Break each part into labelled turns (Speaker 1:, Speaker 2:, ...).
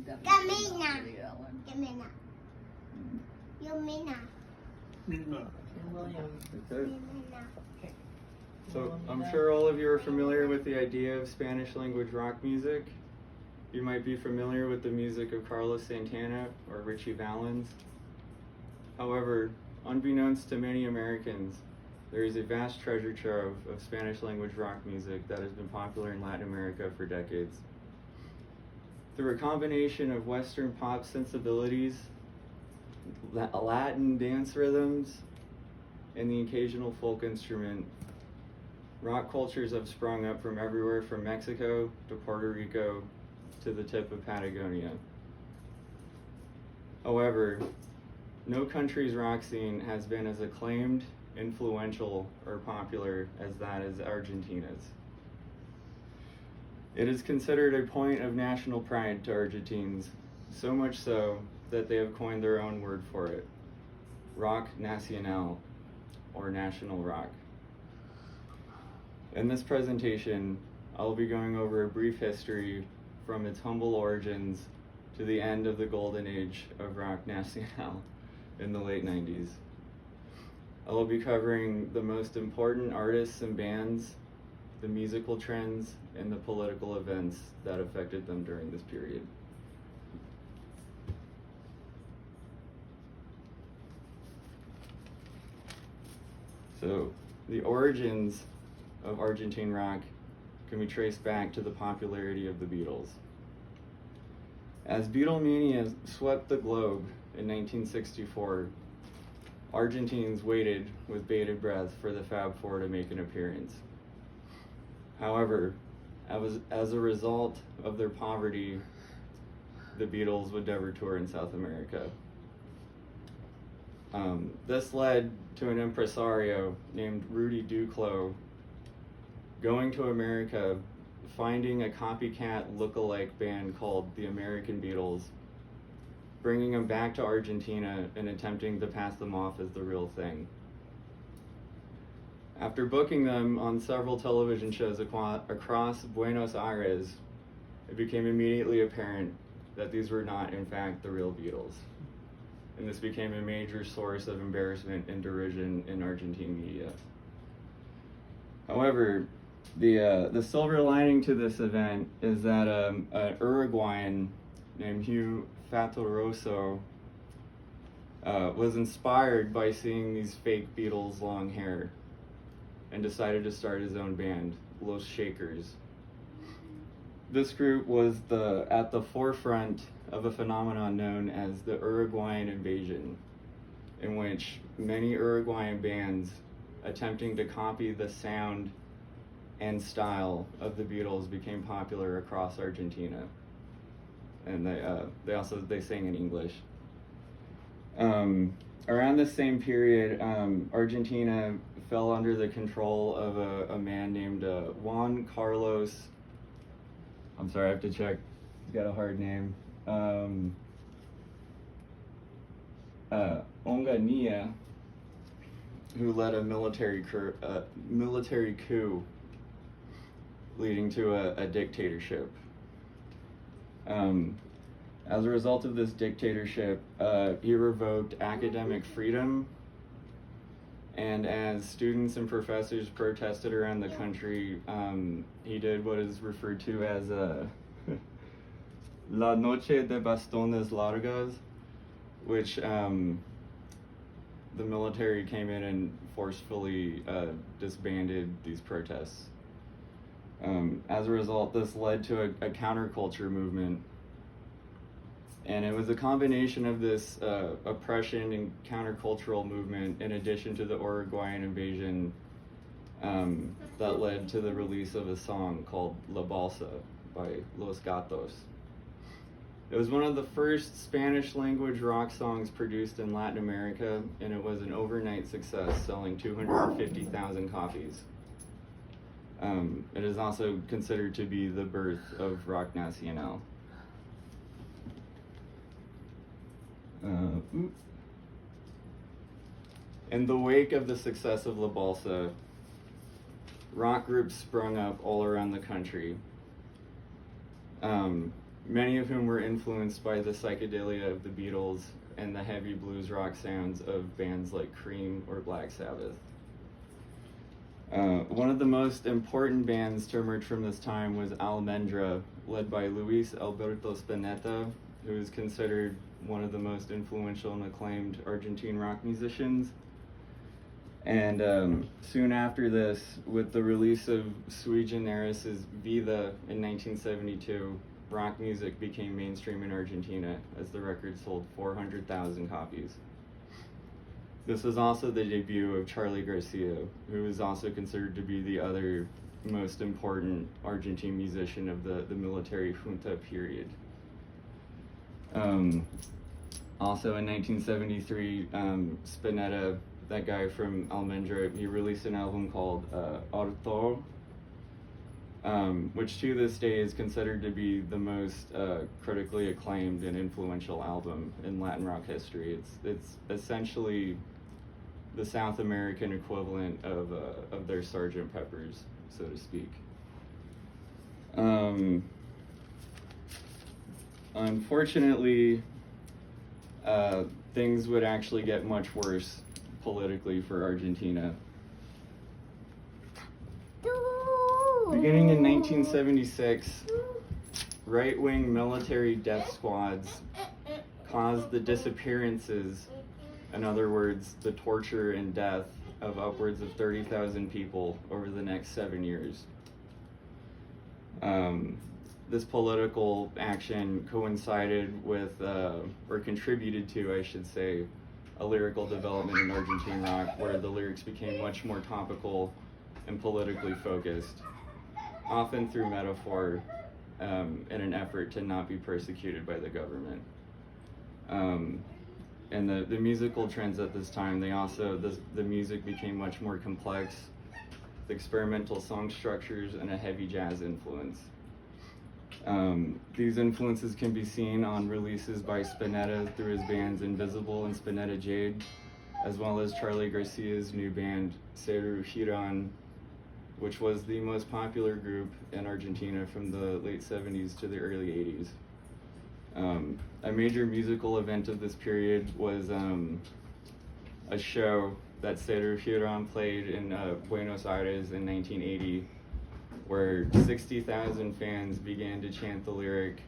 Speaker 1: Camina. Camina. Yumina.
Speaker 2: That's it. So I'm sure all of you are familiar with the idea of Spanish language rock music. You might be familiar with the music of Carlos Santana or Richie Valens. However, unbeknownst to many Americans, there is a vast treasure trove of Spanish language rock music that has been popular in Latin America for decades. Through a combination of Western pop sensibilities, Latin dance rhythms, and the occasional folk instrument, rock cultures have sprung up from everywhere from Mexico to Puerto Rico to the tip of Patagonia. However, no country's rock scene has been as acclaimed, influential, or popular as that is Argentina's. It is considered a point of national pride to Argentines, so much so that they have coined their own word for it, rock nacional, or national rock. In this presentation, I'll be going over a brief history from its humble origins to the end of the golden age of rock nacional in the late 90s. I will be covering the most important artists and bands, the musical trends, and the political events that affected them during this period. So, the origins of Argentine rock can be traced back to the popularity of the Beatles. As Beatlemania swept the globe in 1964, Argentines waited with bated breath for the Fab Four to make an appearance. However, as a result of their poverty, the Beatles would never tour in South America. This led to an impresario named Rudy Duclos going to America, finding a copycat look-alike band called the American Beatles, bringing them back to Argentina and attempting to pass them off as the real thing. After booking them on several television shows across Buenos Aires, it became immediately apparent that these were not, in fact, the real Beatles. And this became a major source of embarrassment and derision in Argentine media. However, the silver lining to this event is that an Uruguayan named Hugh Fattoruso was inspired by seeing these fake Beatles' long hair and decided to start his own band, Los Shakers. This group was at the forefront of a phenomenon known as the Uruguayan invasion, in which many Uruguayan bands attempting to copy the sound and style of the Beatles became popular across Argentina. And they sang in English. Around the same period, Argentina fell under the control of a man named Juan Carlos. I'm sorry, I have to check. He's got a hard name. Onganía, who led a military coup leading to a dictatorship. As a result of this dictatorship, he revoked academic freedom, and as students and professors protested around the country, he did what is referred to as La Noche de Bastones Largas, which the military came in and forcefully disbanded these protests. As a result, this led to a counterculture movement. And it was a combination of this oppression and countercultural movement, in addition to the Uruguayan invasion, that led to the release of a song called La Balsa by Los Gatos. It was one of the first Spanish language rock songs produced in Latin America, and it was an overnight success, selling 250,000 copies. It is also considered to be the birth of rock nacional. In the wake of the success of La Balsa, rock groups sprung up all around the country. many of whom were influenced by the psychedelia of the Beatles and the heavy blues rock sounds of bands like Cream or Black Sabbath. One of the most important bands to emerge from this time was Almendra, led by Luis Alberto Spinetta, who is considered one of the most influential and acclaimed Argentine rock musicians. And soon after this, with the release of Sui Generis' Vida in 1972, rock music became mainstream in Argentina as the record sold 400,000 copies. This was also the debut of Charly Garcia, who is also considered to be the other most important Argentine musician of the military junta period. Also in 1973, Spinetta, that guy from Almendra, he released an album called Arto, which to this day is considered to be the most critically acclaimed and influential album in Latin rock history. It's essentially the South American equivalent of their Sgt. Pepper's, so to speak. Unfortunately, things would actually get much worse politically for Argentina. Beginning in 1976, right-wing military death squads caused the disappearances, in other words, the torture and death of upwards of 30,000 people over the next 7 years. This political action coincided with, or contributed to, I should say, a lyrical development in Argentine rock where the lyrics became much more topical and politically focused, often through metaphor, in an effort to not be persecuted by the government. And the musical trends at this time, the music became much more complex, with experimental song structures and a heavy jazz influence. These influences can be seen on releases by Spinetta through his bands Invisible and Spinetta Jade, as well as Charly Garcia's new band, Seru Giran, which was the most popular group in Argentina from the late 70s to the early 80s. A major musical event of this period was a show that Seru Giran played in Buenos Aires in 1980, where 60,000 fans began to chant the lyric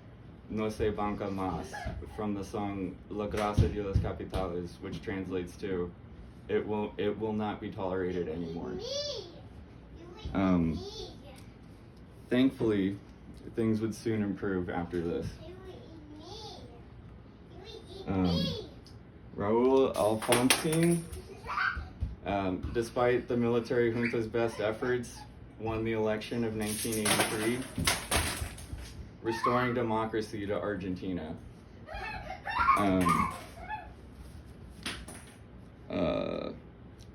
Speaker 2: "No se banca más" from the song La Grasa de los Capitales, which translates to "It will not be tolerated anymore." Thankfully, things would soon improve after this. Raúl Alfonsín, despite the military junta's best efforts, won the election of 1983, restoring democracy to Argentina.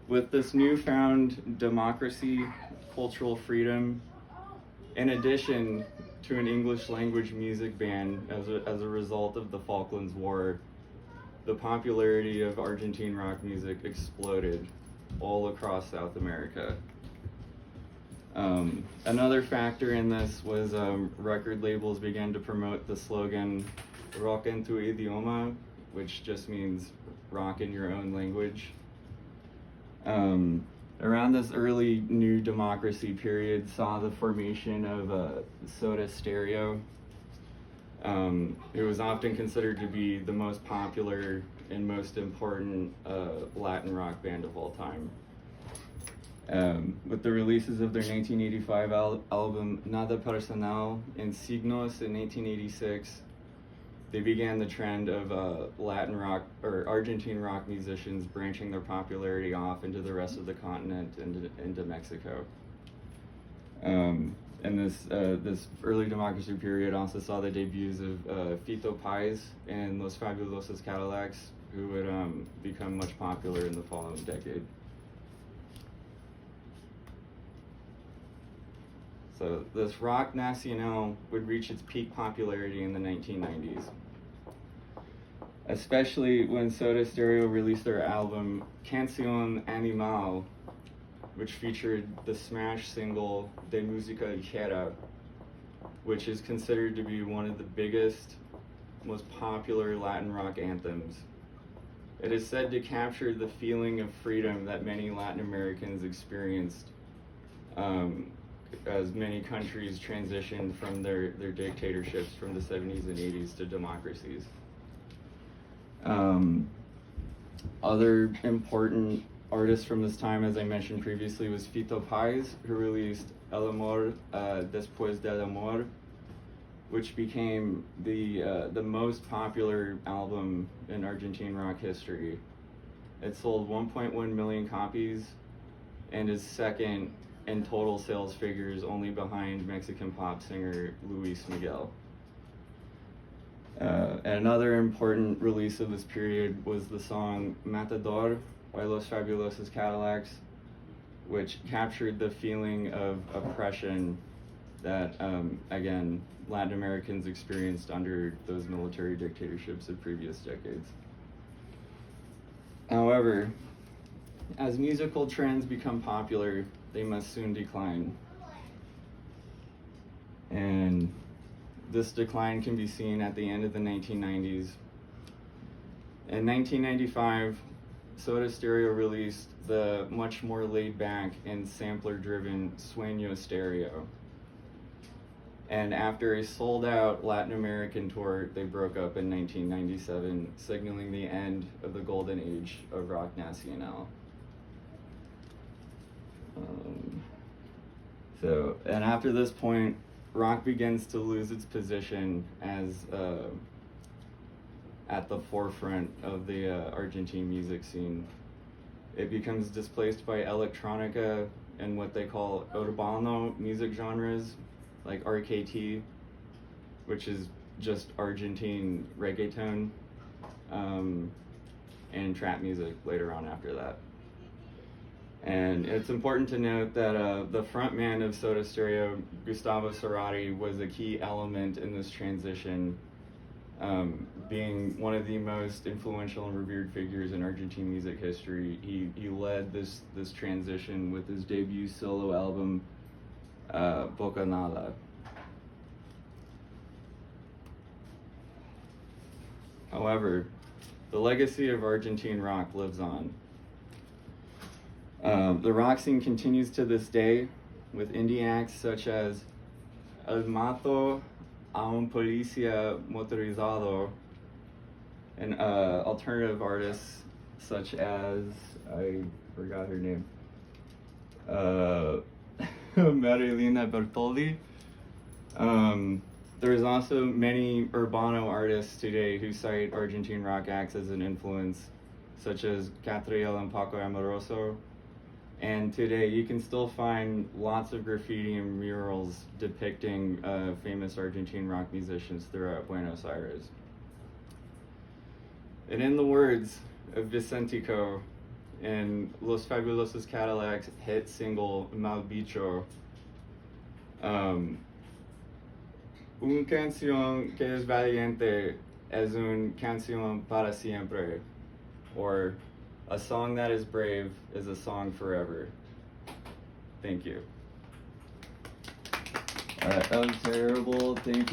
Speaker 2: With this newfound democracy, cultural freedom, in addition to an English language music ban as a result of the Falklands War, the popularity of Argentine rock music exploded all across South America. Another factor in this was record labels began to promote the slogan "Rock en tu idioma," which just means rock in your own language. Around this early new democracy period saw the formation of Soda Stereo. It was often considered to be the most popular and most important Latin rock band of all time. With the releases of their 1985 album Nada Personal and Signos in 1986, they began the trend of Latin rock or Argentine rock musicians branching their popularity off into the rest of the continent and into Mexico. And this early democracy period also saw the debuts of Fito Páez and Los Fabulosos Cadillacs, who would become much popular in the following decade. So this rock nacional would reach its peak popularity in the 1990s, especially when Soda Stereo released their album Canción Animal, which featured the smash single De Música Ligera, which is considered to be one of the biggest, most popular Latin rock anthems. It is said to capture the feeling of freedom that many Latin Americans experienced as many countries transitioned from their dictatorships from the 70s and 80s to democracies. Other important artists from this time, as I mentioned previously, was Fito Páez, who released El Amor Después del Amor, which became the most popular album in Argentine rock history. It sold 1.1 million copies and is second in total sales figures, only behind Mexican pop singer Luis Miguel. Another important release of this period was the song Matador by Los Fabulosos Cadillacs, which captured the feeling of oppression that, again, Latin Americans experienced under those military dictatorships of previous decades. However, as musical trends become popular, they must soon decline. And this decline can be seen at the end of the 1990s. In 1995, Soda Stereo released the much more laid-back and sampler-driven Sueño Stereo. And after a sold-out Latin American tour, they broke up in 1997, signaling the end of the golden age of rock nacional. And after this point, rock begins to lose its position as at the forefront of the Argentine music scene. It becomes displaced by electronica and what they call urbano music genres, like RKT, which is just Argentine reggaeton, and trap music later on after that. And it's important to note that the frontman of Soda Stereo, Gustavo Cerati, was a key element in this transition, being one of the most influential and revered figures in Argentine music history. He led this transition with his debut solo album, Bocanada. However, the legacy of Argentine rock lives on. The rock scene continues to this day with indie acts such as El Mato a un Policía Motorizado and alternative artists such as, I forgot her name, Marilina Bertoldi. There's also many urbano artists today who cite Argentine rock acts as an influence, such as Catriel and Paco Amoroso. And today you can still find lots of graffiti and murals depicting famous Argentine rock musicians throughout Buenos Aires. And in the words of Vicentico in Los Fabulosos Cadillacs' hit single Mal Bicho, un canción que es valiente es un canción para siempre, or a song that is brave is a song forever. Thank you. Alright, that was terrible. Thank you.